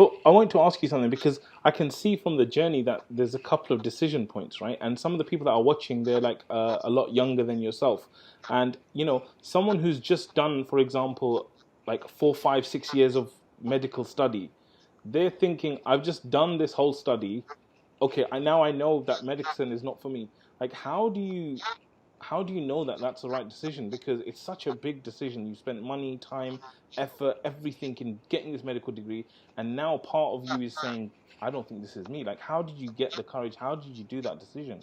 So I want to ask you something because I can see from the journey that there's a couple of decision points, right? And some of the people that are watching, they're like a lot younger than yourself. And, someone who's just done, for example, like 4, 5, 6 years of medical study, they're thinking, I've just done this whole study. Okay, I know that medicine is not for me. Like, how do you know that that's the right decision? Because it's such a big decision. You spent money, time, effort, everything in getting this medical degree, and now part of you is saying, I don't think this is me. Like, how did you get the courage? How did you do that decision?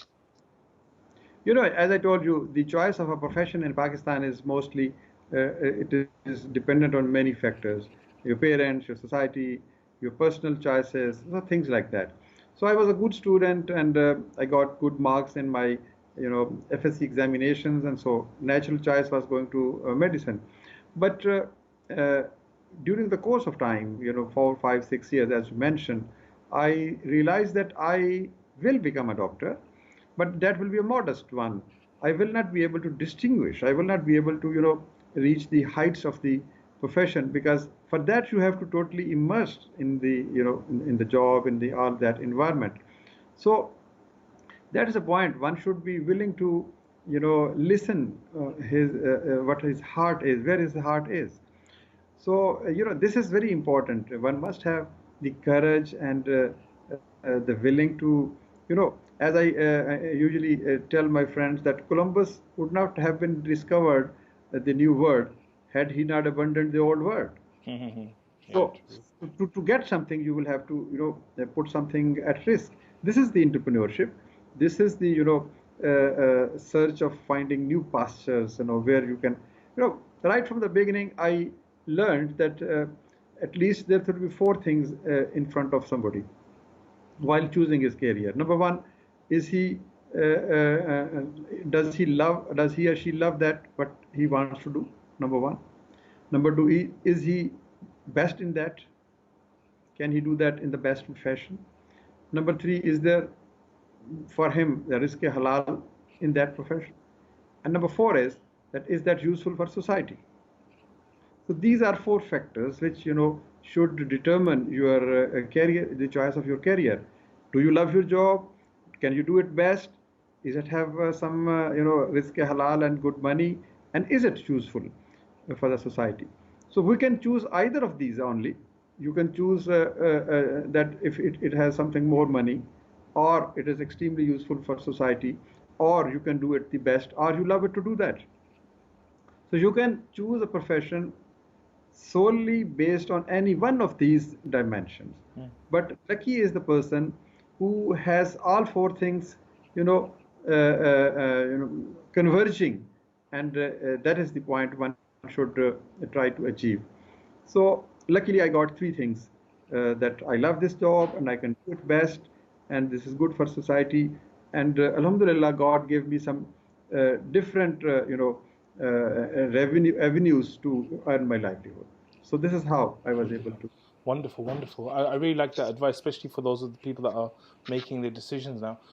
As I told you, the choice of a profession in Pakistan is mostly it is dependent on many factors: your parents, your society, your personal choices, things like that. So I was a good student, and I got good marks in my, FSC examinations, and so natural choice was going to medicine. But uh, during the course of time, 4, 5, 6 years, as you mentioned, I realized that I will become a doctor, but that will be a modest one. I will not be able to distinguish. I will not be able to, reach the heights of the profession, because for that you have to totally immerse in the, in the job, in the all that environment. So that is the point. One should be willing to, listen his what his heart is, where his heart is. So, this is very important. One must have the courage and the willing to, as I usually tell my friends, that Columbus would not have been discovered, the new world, had he not abandoned the old world. Yeah, So, true. to get something, you will have to, put something at risk. This is the entrepreneurship. This is the, search of finding new pastures, where you can, right from the beginning, I learned that at least there should be four things in front of somebody while choosing his career. Number one, is he does he or she love that what he wants to do? Number one. Number two, is he best in that? Can he do that in the best fashion? Number three, is there for him the risk halal in that profession? And number four is that useful for society? So these are four factors which should determine your career, the choice of your career. Do you love your job? Can you do it best? Is it have some risk halal and good money? And is it useful for the society? So we can choose either of these only. You can choose that if it has something more money, or it is extremely useful for society, or you can do it the best, or you love it to do that. So you can choose a profession solely based on any one of these dimensions. Mm. But lucky is the person who has all four things, you know, converging, and that is the point one should try to achieve. So luckily, I got three things: that I love this job and I can do it best, and this is good for society. And Alhamdulillah, God gave me some different, revenue avenues to earn my livelihood. So this is how I was able to. Wonderful, wonderful. I really like that advice, especially for those of the people that are making their decisions now.